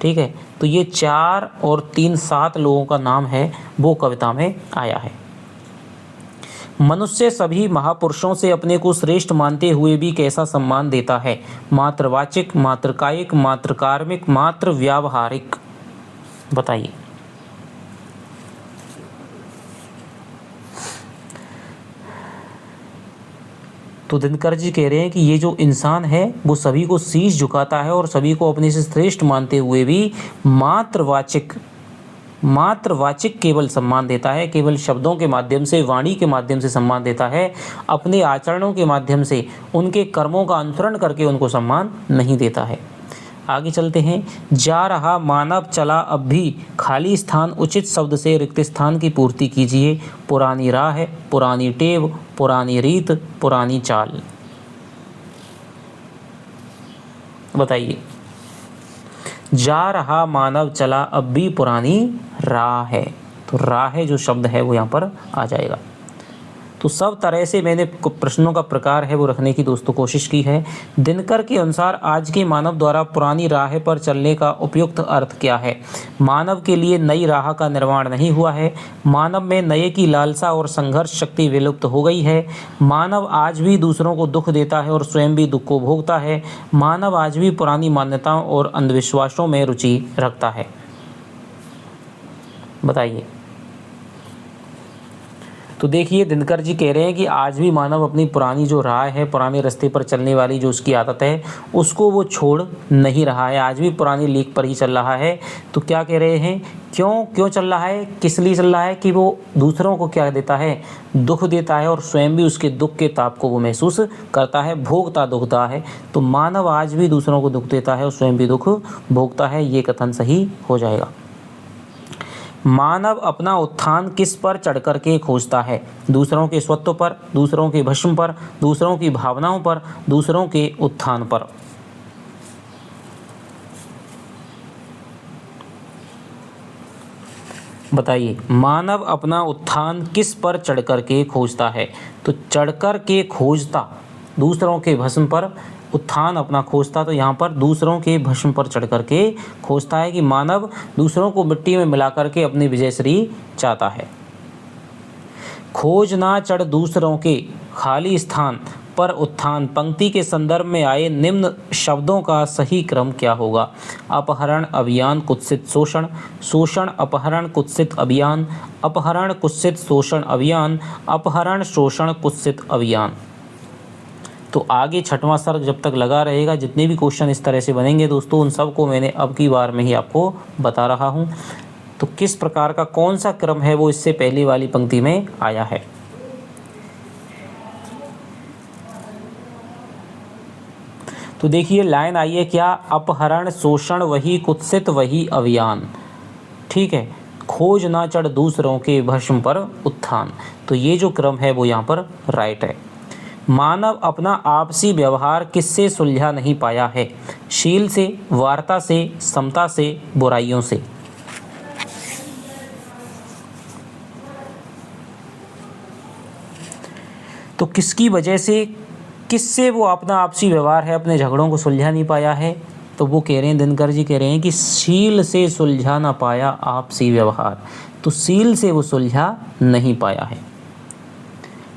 ठीक है। तो ये 4 और 3 7 लोगों का नाम है वो कविता में आया है। मनुष्य सभी महापुरुषों से अपने को श्रेष्ठ मानते हुए भी कैसा सम्मान देता है? मात्रवाचिक, मात्रकायिक, मात्र कार्मिक, मात्र व्यावहारिक? बताइए। तो दिनकर जी कह रहे हैं कि ये जो इंसान है वो सभी को शीश झुकाता है और सभी को अपने से श्रेष्ठ मानते हुए भी मात्रवाचिक केवल सम्मान देता है, केवल शब्दों के माध्यम से, वाणी के माध्यम से सम्मान देता है, अपने आचरणों के माध्यम से, उनके कर्मों का अनुसरण करके उनको सम्मान नहीं देता है। आगे चलते हैं। जा रहा मानव चला अब भी, खाली स्थान उचित शब्द से रिक्त स्थान की पूर्ति कीजिए। पुरानी राह है, पुरानी टेव, पुरानी रीत, पुरानी चाल? बताइए। जा रहा मानव चला अब भी पुरानी राह है, तो राह जो शब्द है वो यहाँ पर आ जाएगा। तो सब तरह से मैंने प्रश्नों का प्रकार है वो रखने की दोस्तों कोशिश की है। दिनकर के अनुसार आज के मानव द्वारा पुरानी राह पर चलने का उपयुक्त अर्थ क्या है? मानव के लिए नई राह का निर्माण नहीं हुआ है, मानव में नए की लालसा और संघर्ष शक्ति विलुप्त हो गई है, मानव आज भी दूसरों को दुख देता है और स्वयं भी दुख को भोगता है, मानव आज भी पुरानी मान्यताओं और अंधविश्वासों में रुचि रखता है। बताइए। तो देखिए, दिनकर जी कह रहे हैं कि आज भी मानव अपनी पुरानी जो राह है, पुराने रास्ते पर चलने वाली जो उसकी आदत है उसको वो छोड़ नहीं रहा है, आज भी पुरानी लीक पर ही चल रहा है। तो क्या कह रहे हैं, क्यों चल रहा है, किस लिए चल रहा है? कि वो दूसरों को क्या देता है, दुख देता है और स्वयं भी उसके दुख के ताप को वो महसूस करता है, भोगता दुखता है। तो मानव आज भी दूसरों को दुख देता है और स्वयं भी दुख भोगता है, ये कथन सही हो जाएगा। मानव अपना उत्थान किस पर चढ़ कर के खोजता है? दूसरों के स्वत्व पर, दूसरों के भस्म पर, दूसरों की भावनाओं पर, दूसरों के उत्थान पर? बताइए। मानव अपना उत्थान किस पर चढ़ कर के खोजता है? तो चढ़ कर के खोजता दूसरों के भस्म पर, उत्थान अपना खोजता, तो यहाँ पर दूसरों के भस्म पर चढ़ करके खोजता है कि मानव दूसरों को मिट्टी में मिला करके अपनी विजयश्री चाहता है। खोज ना चढ़ दूसरों के खाली स्थान पर उत्थान पंक्ति के संदर्भ में आए निम्न शब्दों का सही क्रम क्या होगा? अपहरण, अभियान, कुत्सित, शोषण, शोषण, अपहरण, कुत्सित, अभियान, अपहरण, कुत्सित, शोषण, अभियान, अपहरण, शोषण, कुत्सित, अभियान। तो आगे छठवां सर्ग जब तक लगा रहेगा, जितने भी क्वेश्चन इस तरह से बनेंगे दोस्तों, उन सबको मैंने अब की बार में ही आपको बता रहा हूँ। तो किस प्रकार का कौन सा क्रम है वो इससे पहली वाली पंक्ति में आया है। तो देखिए लाइन आई है क्या? अपहरण, शोषण वही, कुत्सित वही, अभियान। ठीक है, खोज ना चढ़ दूसरों के भस्म पर उत्थान। तो ये जो क्रम है वो यहाँ पर राइट है। मानव अपना आपसी व्यवहार किससे सुलझा नहीं पाया है? शील से, वार्ता से, समता से, बुराइयों से। तो किसकी वजह से, किससे वो अपना आपसी व्यवहार है, अपने झगड़ों को सुलझा नहीं पाया है? तो वो कह रहे हैं, दिनकर जी कह रहे हैं कि शील से सुलझा ना पाया आपसी व्यवहार। तो शील से वो सुलझा नहीं पाया है।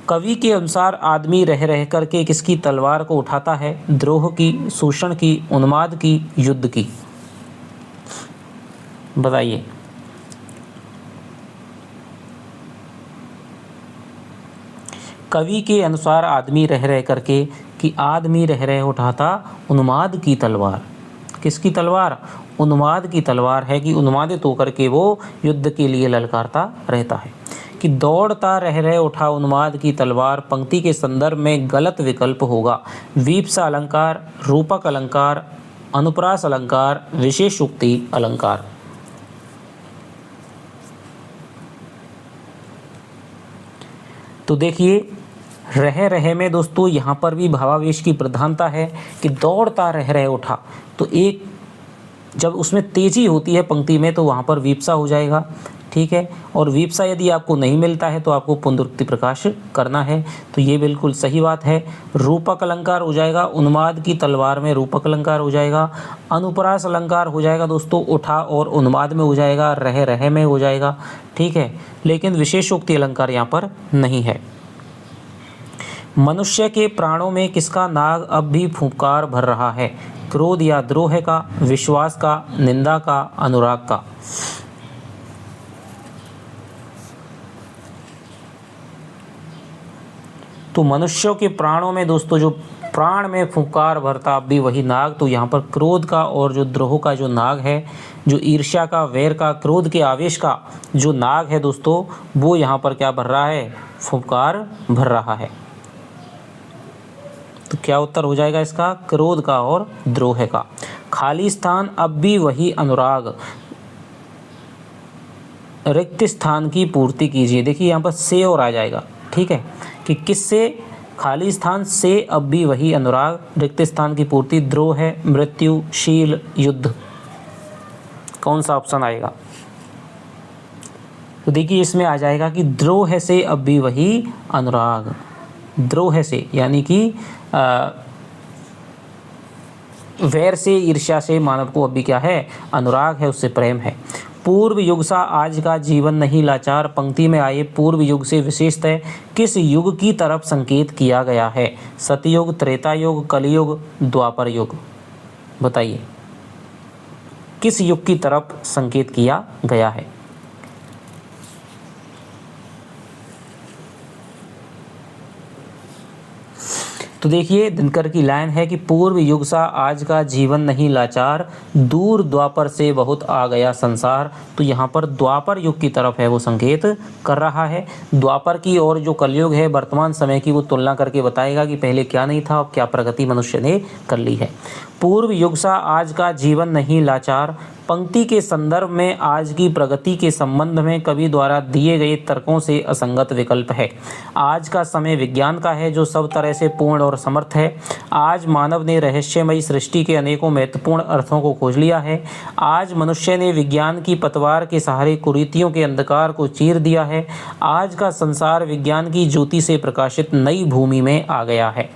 कवि के अनुसार आदमी रह रह करके किसकी तलवार को उठाता है? द्रोह की, शोषण की, उन्माद की, युद्ध की। बताइए। कवि के अनुसार आदमी रह रह करके कि आदमी रह रह उठाता उन्माद की तलवार। किसकी तलवार? उन्माद की तलवार है कि उन्मादित होकर के वो युद्ध के लिए ललकारता रहता है। कि दौड़ता रह रह उठा उन्माद की तलवार पंक्ति के संदर्भ में गलत विकल्प होगा। वीप्सा अलंकार, रूपक अलंकार, अनुप्रास अलंकार, विशेषोक्ति अलंकार। तो देखिए रह रहे में दोस्तों यहाँ पर भी भावावेश की प्रधानता है कि दौड़ता रह रहे उठा। तो एक जब उसमें तेजी होती है पंक्ति में तो वहाँ पर वीप्सा हो जाएगा। ठीक है, और वीप्सा यदि आपको नहीं मिलता है तो आपको पुनरुक्ति प्रकाश करना है। तो ये बिल्कुल सही बात है। रूपक अलंकार हो जाएगा, उन्माद की तलवार में रूपक अलंकार हो जाएगा। अनुप्रास अलंकार हो जाएगा दोस्तों, उठा और उन्माद में हो जाएगा, रह रहे में हो जाएगा। ठीक है, लेकिन विशेषोक्ति अलंकार यहाँ पर नहीं है। मनुष्य के प्राणों में किसका नाग अब भी फुंकार भर रहा है? क्रोध या द्रोह का, विश्वास का, निंदा का, अनुराग का। तो मनुष्यों के प्राणों में दोस्तों जो प्राण में फुंकार भरता अब भी वही नाग। तो यहाँ पर क्रोध का और जो द्रोह का जो नाग है, जो ईर्ष्या का, वैर का, क्रोध के आवेश का जो नाग है दोस्तों, वो यहाँ पर क्या भर रहा है? फुंकार भर रहा है। तो क्या उत्तर हो जाएगा इसका? क्रोध का और द्रोह का। खाली स्थान अब भी वही अनुराग, रिक्त स्थान की पूर्ति कीजिए। देखिए यहाँ पर से और आ जाएगा। ठीक है, कि किससे? खाली स्थान से अब भी वही अनुराग, रिक्त स्थान की पूर्ति, द्रोह है, मृत्यु, शील, युद्ध। कौन सा ऑप्शन आएगा? तो देखिए इसमें आ जाएगा कि द्रोह से अब भी वही अनुराग। द्रोह से यानी कि वैर से, ईर्ष्या से मानव को अब भी क्या है? अनुराग है, उससे प्रेम है। पूर्व युग सा आज का जीवन नहीं लाचार पंक्ति में आए पूर्व युग से विशेषतः किस युग की तरफ संकेत किया गया है? सतयुग, त्रेता युग, कलयुग, द्वापर युग। बताइए किस युग की तरफ संकेत किया गया है? तो देखिए दिनकर की लाइन है कि पूर्व युग सा आज का जीवन नहीं लाचार, दूर द्वापर से बहुत आ गया संसार। तो यहाँ पर द्वापर युग की तरफ है वो संकेत कर रहा है। द्वापर की और जो कलयुग है वर्तमान समय की वो तुलना करके बताएगा कि पहले क्या नहीं था और क्या प्रगति मनुष्य ने कर ली है। पूर्व युग सा आज का जीवन नहीं लाचार पंक्ति के संदर्भ में आज की प्रगति के संबंध में कवि द्वारा दिए गए तर्कों से असंगत विकल्प है। आज का समय विज्ञान का है जो सब तरह से पूर्ण और समर्थ है। आज मानव ने रहस्यमयी सृष्टि के अनेकों महत्वपूर्ण अर्थों को खोज लिया है। आज मनुष्य ने विज्ञान की पतवार के सहारे कुरीतियों के अंधकार को चीर दिया है। आज का संसार विज्ञान की ज्योति से प्रकाशित नई भूमि में आ गया है।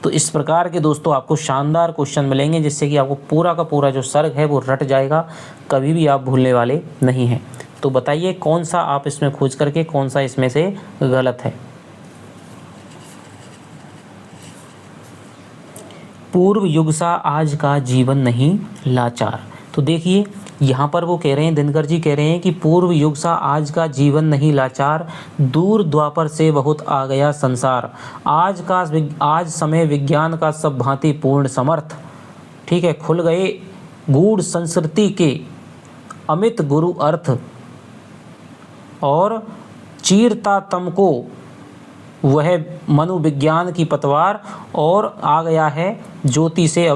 तो इस प्रकार के दोस्तों आपको शानदार क्वेश्चन मिलेंगे जिससे कि आपको पूरा का पूरा जो सर्ग है वो रट जाएगा, कभी भी आप भूलने वाले नहीं हैं। तो बताइए कौन सा आप इसमें खोज करके कौन सा इसमें से गलत है। पूर्व युग सा आज का जीवन नहीं लाचार। तो देखिए यहाँ पर वो कह रहे हैं, दिनकर जी कह रहे हैं कि पूर्व युग सा आज का जीवन नहीं लाचार, दूर द्वापर से बहुत आ गया संसार, आज समय विज्ञान का सब भांति पूर्ण समर्थ। ठीक है, खुल गए गूढ़ संस्कृति के अमित गुरु अर्थ, और चीरता तम को वह मनोविज्ञान की पतवार, और आ गया है ज्योति से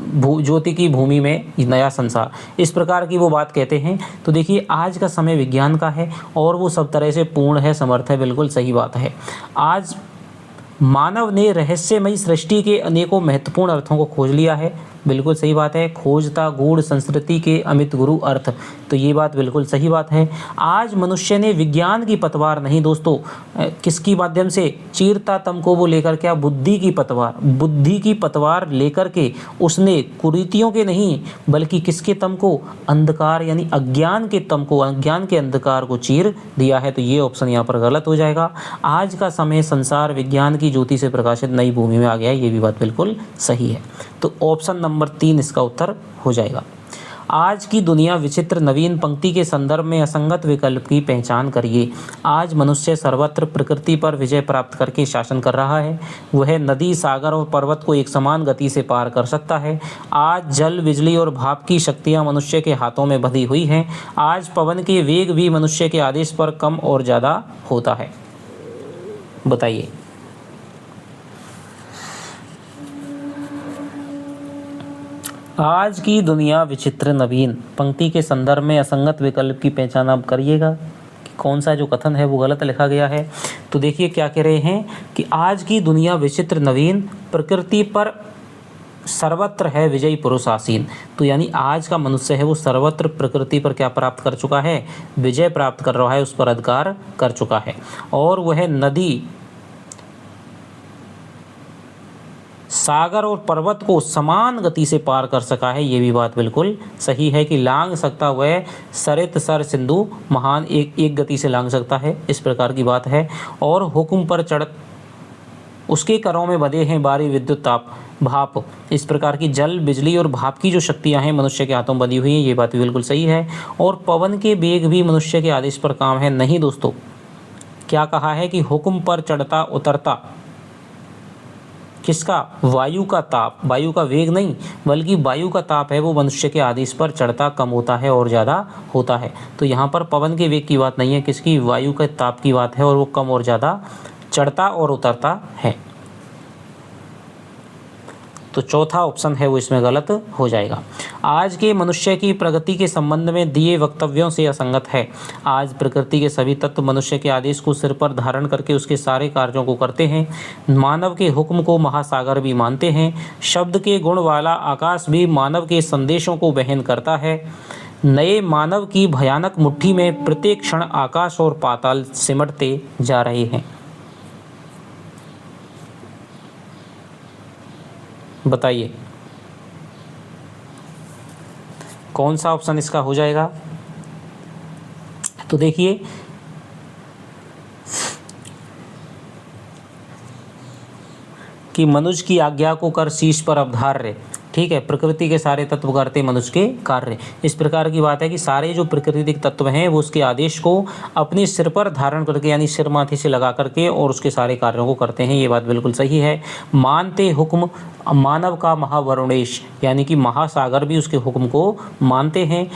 ज्योति की भूमि में नया संसार। इस प्रकार की वो बात कहते हैं। तो देखिए आज का समय विज्ञान का है और वो सब तरह से पूर्ण है, समर्थ है, बिल्कुल सही बात है। आज मानव ने रहस्यमयी सृष्टि के अनेकों महत्वपूर्ण अर्थों को खोज लिया है, बिल्कुल सही बात है। खोजता गूढ़ संस्कृति के अमित गुरु अर्थ, तो ये बात बिल्कुल सही बात है। आज मनुष्य ने विज्ञान की पतवार नहीं दोस्तों, किसकी माध्यम से, चीरता तम को वो लेकर के, बुद्धि की पतवार लेकर के उसने कुरीतियों के नहीं बल्कि किसके तम को, अंधकार यानी अज्ञान के तम को, अज्ञान के अंधकार को चीर दिया है। तो ये ऑप्शन यहाँ पर गलत हो जाएगा। आज का समय संसार विज्ञान की ज्योति से प्रकाशित नई भूमि में आ गया है, ये भी बात बिल्कुल सही है। तो ऑप्शन नंबर 3 इसका उत्तर हो जाएगा। आज की दुनिया विचित्र नवीन पंक्ति के संदर्भ में असंगत विकल्प की पहचान करिए। आज मनुष्य सर्वत्र प्रकृति पर विजय प्राप्त करके शासन कर रहा है। वह नदी, सागर और पर्वत को एक समान गति से पार कर सकता है। आज जल, बिजली और भाप की शक्तियां मनुष्य के हाथों में बंधी हुई हैं। आज पवन के वेग भी मनुष्य के आदेश पर कम और ज़्यादा होता है। बताइए आज की दुनिया विचित्र नवीन पंक्ति के संदर्भ में असंगत विकल्प की पहचान आप करिएगा कि कौन सा जो कथन है वो गलत लिखा गया है। तो देखिए क्या कह रहे हैं कि आज की दुनिया विचित्र नवीन, प्रकृति पर सर्वत्र है विजयी पुरुष आसीन। तो यानी आज का मनुष्य है वो सर्वत्र प्रकृति पर क्या प्राप्त कर चुका है, विजय प्राप्त कर रहा है, उस पर अधिकार कर चुका है। और वह नदी, सागर और पर्वत को समान गति से पार कर सका है, ये भी बात बिल्कुल सही है कि लांग सकता वह सरित सर सिंधु महान, एक गति से लांग सकता है, इस प्रकार की बात है। और हुक्म पर चढ़ उसके करों में बंधे हैं बारी विद्युत ताप भाप, इस प्रकार की जल, बिजली और भाप की जो शक्तियां हैं मनुष्य के हाथों में बंधी हुई हैं, ये बात भी बिल्कुल सही है। और पवन के वेग भी मनुष्य के आदेश पर काम है, नहीं दोस्तों। क्या कहा है कि हुक्म पर चढ़ता उतरता किसका, वायु का ताप, वायु का वेग नहीं बल्कि वायु का ताप है वो मनुष्य के आदेश पर चढ़ता कम होता है और ज़्यादा होता है। तो यहाँ पर पवन के वेग की बात नहीं है, किसकी, वायु के ताप की बात है, और वो कम और ज़्यादा चढ़ता और उतरता है। तो चौथा ऑप्शन है वो इसमें गलत हो जाएगा। आज के मनुष्य की प्रगति के संबंध में दिए वक्तव्यों से असंगत है। आज प्रकृति के सभी तत्व मनुष्य के आदेश को सिर पर धारण करके उसके सारे कार्यों को करते हैं। मानव के हुक्म को महासागर भी मानते हैं। शब्द के गुण वाला आकाश भी मानव के संदेशों को वहन करता है। नए मानव की भयानक मुट्ठी में प्रत्येक क्षण आकाश और पाताल सिमटते जा रहे हैं। बताइए कौन सा ऑप्शन इसका हो जाएगा। तो देखिए कि मनुष्य की आज्ञा को कर शीश पर अवधार्य, ठीक है, प्रकृति के सारे तत्व करते मनुष्य के कार्य, इस प्रकार की बात है कि सारे जो प्राकृतिक तत्व हैं वो उसके आदेश को अपने सिर पर धारण करके यानी सिर माथे से लगा करके और उसके सारे कार्यों को करते हैं, ये बात बिल्कुल सही है। मानते हुक्म मानव का महावरुणेश यानी कि महासागर भी उसके हुक्म को मानते हैं।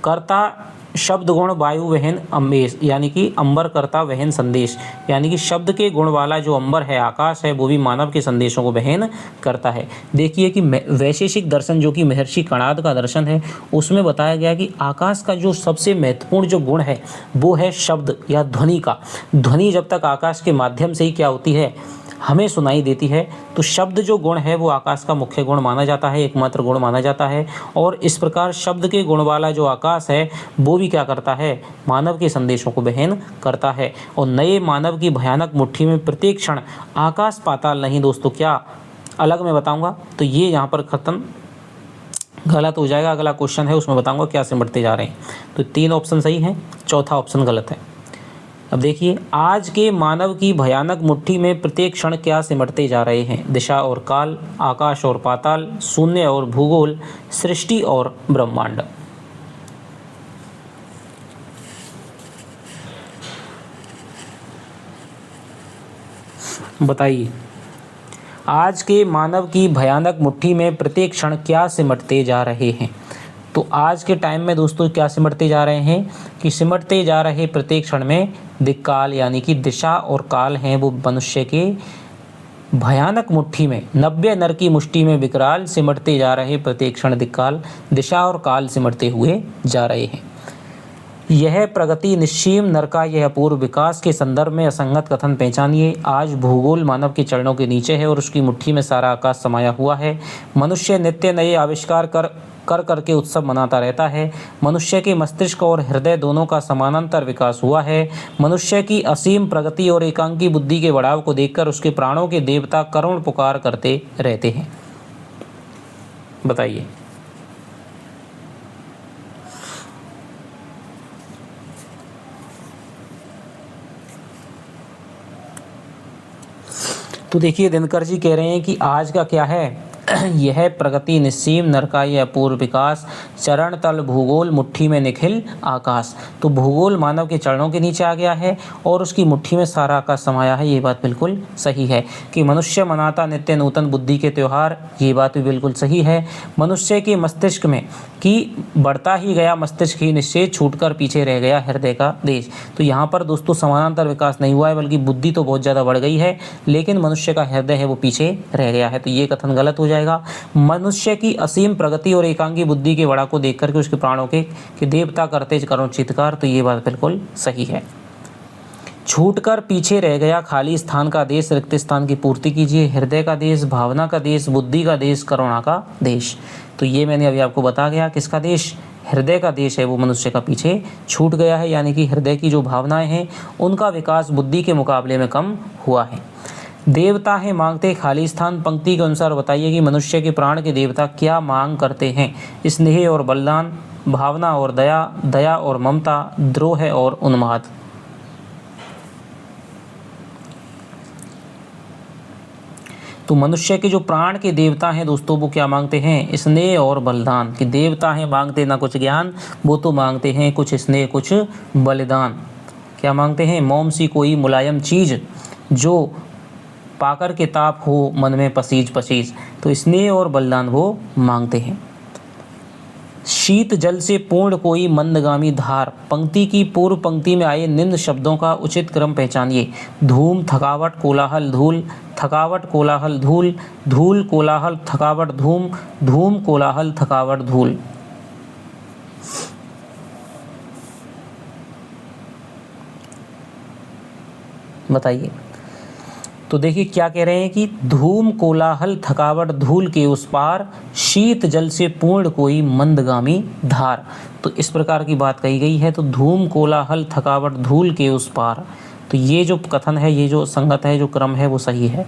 कर्ता शब्द गुण वायु वहन अम्बेश यानी कि अंबर करता वहन संदेश, यानी कि शब्द के गुण वाला जो अंबर है, आकाश है, वो भी मानव के संदेशों को वहन करता है। देखिए कि वैशेषिक दर्शन जो कि महर्षि कणाद का दर्शन है, उसमें बताया गया कि आकाश का जो सबसे महत्वपूर्ण जो गुण है वो है शब्द या ध्वनि का। ध्वनि जब तक आकाश के माध्यम से ही क्या होती है, हमें सुनाई देती है, तो शब्द जो गुण है वो आकाश का मुख्य गुण माना जाता है, एकमात्र गुण माना जाता है। और इस प्रकार शब्द के गुण वाला जो आकाश है वो भी क्या करता है, मानव के संदेशों को वहन करता है। और नए मानव की भयानक मुट्ठी में प्रत्येक क्षण आकाश पाताल नहीं दोस्तों, क्या अलग मैं बताऊंगा। तो ये यहाँ पर खत्म गलत हो जाएगा। अगला क्वेश्चन है उसमें बताऊंगा क्या सिमटते जा रहे हैं। तो 3 ऑप्शन सही हैं, चौथा ऑप्शन गलत है। अब देखिए, आज के मानव की भयानक मुट्ठी में प्रत्येक क्षण क्या सिमटते जा रहे हैं? दिशा और काल, आकाश और पाताल, शून्य और भूगोल, सृष्टि और ब्रह्मांड। बताइए, आज के मानव की भयानक मुट्ठी में प्रत्येक क्षण क्या सिमटते जा रहे हैं? तो आज के टाइम में दोस्तों क्या सिमटते जा रहे हैं कि सिमटते जा रहे प्रत्येक क्षण में दिक्काल यानी कि दिशा और काल हैं, वो मनुष्य के भयानक मुट्ठी में 90 नर की मुष्टि में विकराल सिमटते जा रहे प्रत्येक क्षण दिक्काल, दिशा और काल सिमटते हुए जा रहे हैं। यह प्रगति निश्चीम नर का यह अपूर्व विकास के संदर्भ में असंगत कथन पहचानिए। आज भूगोल मानव के चरणों के नीचे है और उसकी मुट्ठी में सारा आकाश समाया हुआ है। मनुष्य नित्य नए आविष्कार करके उत्सव मनाता रहता है। मनुष्य के मस्तिष्क और हृदय दोनों का समानांतर विकास हुआ है। मनुष्य की असीम प्रगति और एकांकी बुद्धि के बढ़ाव को देखकर उसके प्राणों के देवता करुण पुकार करते रहते हैं। बताइए। तो देखिए, दिनकर जी कह रहे हैं कि आज का क्या है यह प्रगति निस्सीम नर का यह अपूर्व विकास, चरण तल भूगोल मुट्ठी में निखिल आकाश। तो भूगोल मानव के चरणों के नीचे आ गया है और उसकी मुट्ठी में सारा आकाश समाया है। ये बात बिल्कुल सही है। कि मनुष्य मनाता नित्य नूतन बुद्धि के त्यौहार, ये बात भी बिल्कुल सही है। मनुष्य के मस्तिष्क में कि बढ़ता ही गया मस्तिष्क ही निश्चय, छूटकर पीछे रह गया हृदय का देश। तो यहाँ पर दोस्तों समानांतर विकास नहीं हुआ है, बल्कि बुद्धि तो बहुत ज़्यादा बढ़ गई है, लेकिन मनुष्य का हृदय है वो पीछे रह गया है। तो ये कथन गलत हो जाएगा। मनुष्य की असीम प्रगति और एकांगी बुद्धि के बड़ा को देख करके उसके प्राणों के देवता करते करुण चित्कार, तो ये बात बिल्कुल सही है। छूटकर पीछे रह गया खाली स्थान का देश, रिक्त स्थान की पूर्ति कीजिए। हृदय का देश, भावना का देश, बुद्धि का देश, करुणा का देश। तो ये मैंने अभी आपको बता गया किसका देश, हृदय का देश है वो मनुष्य का पीछे छूट गया है। यानी कि हृदय की जो भावनाएं हैं उनका विकास बुद्धि के मुकाबले में कम हुआ है। देवता है मांगते खाली स्थान, पंक्ति के अनुसार बताइए कि मनुष्य के प्राण के देवता क्या मांग करते हैं? स्नेह और बलिदान, भावना और दया, दया और ममता, द्रोह और उन्माद। तो मनुष्य के जो प्राण के देवता हैं दोस्तों वो क्या मांगते हैं? स्नेह और बलिदान। कि देवता हैं मांगते ना कुछ ज्ञान, वो तो मांगते हैं कुछ स्नेह कुछ बलिदान। क्या मांगते हैं? मोम सी कोई मुलायम चीज़ जो पाकर के ताप हो मन में पसीज पसीज। तो स्नेह और बलिदान वो मांगते हैं। शीत जल से पूर्ण कोई मंदगामी धार, पंक्ति की पूर्व पंक्ति में आए निम्न शब्दों का उचित क्रम पहचानिए। धूम, थकावट, कोलाहल, धूल, थकावट, कोलाहल, धूल, धूल, कोलाहल, थकावट, धूम, धूम, कोलाहल, थकावट, धूल। बताइए। तो देखिए क्या कह रहे हैं कि धूम, कोलाहल, थकावट, धूल के उस पार, शीत जल से पूर्ण कोई मंदगामी धार। तो इस प्रकार की बात कही गई है। तो धूम, कोलाहल, थकावट, धूल के उस पार, तो ये जो कथन है, ये जो संगत है, जो क्रम है वो सही है।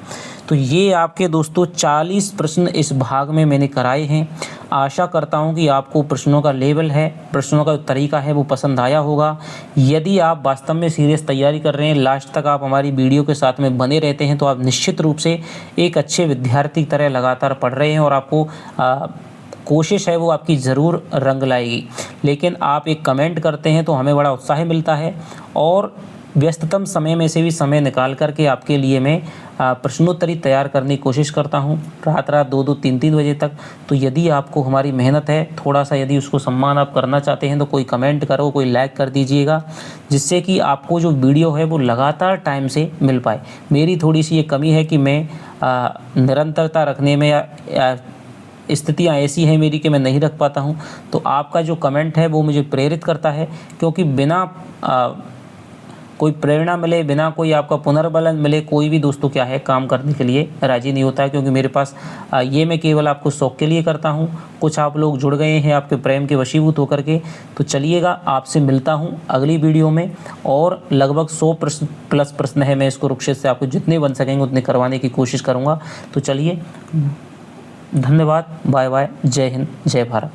तो ये आपके दोस्तों 40 प्रश्न इस भाग में मैंने कराए हैं। आशा करता हूँ कि आपको प्रश्नों का लेवल है, प्रश्नों का तरीका है वो पसंद आया होगा। यदि आप वास्तव में सीरियस तैयारी कर रहे हैं, लास्ट तक आप हमारी वीडियो के साथ में बने रहते हैं, तो आप निश्चित रूप से एक अच्छे विद्यार्थी की तरह लगातार पढ़ रहे हैं और आपको कोशिश है वो आपकी ज़रूर रंग लाएगी। लेकिन आप एक कमेंट करते हैं तो हमें बड़ा उत्साह मिलता है और व्यस्ततम समय में से भी समय निकाल करके आपके लिए मैं प्रश्नोत्तरी तैयार करने की कोशिश करता हूं, रात 2-2, 3-3 बजे तक। तो यदि आपको हमारी मेहनत है, थोड़ा सा यदि उसको सम्मान आप करना चाहते हैं, तो कोई कमेंट करो, कोई लाइक कर दीजिएगा, जिससे कि आपको जो वीडियो है वो लगातार टाइम से मिल पाए। मेरी थोड़ी सी ये कमी है कि मैं निरंतरता रखने में या स्थितियाँ ऐसी हैं मेरी कि मैं नहीं रख पाता हूँ। तो आपका जो कमेंट है वो मुझे प्रेरित करता है, क्योंकि बिना कोई प्रेरणा मिले, बिना कोई आपका पुनर्बलन मिले, कोई भी दोस्तों क्या है काम करने के लिए राजी नहीं होता है। क्योंकि मेरे पास ये मैं केवल आपको शौक के लिए करता हूँ। कुछ आप लोग जुड़ गए हैं आपके प्रेम के वशीभूत होकर के। तो चलिएगा, आपसे मिलता हूँ अगली वीडियो में। और लगभग 100 प्लस प्रश्न है, मैं इसको कुरुक्षेत्र से आपको जितने बन सकेंगे उतने करवाने की कोशिश करूँगा। तो चलिए, धन्यवाद। Bye bye. जय हिंद, जय भारत।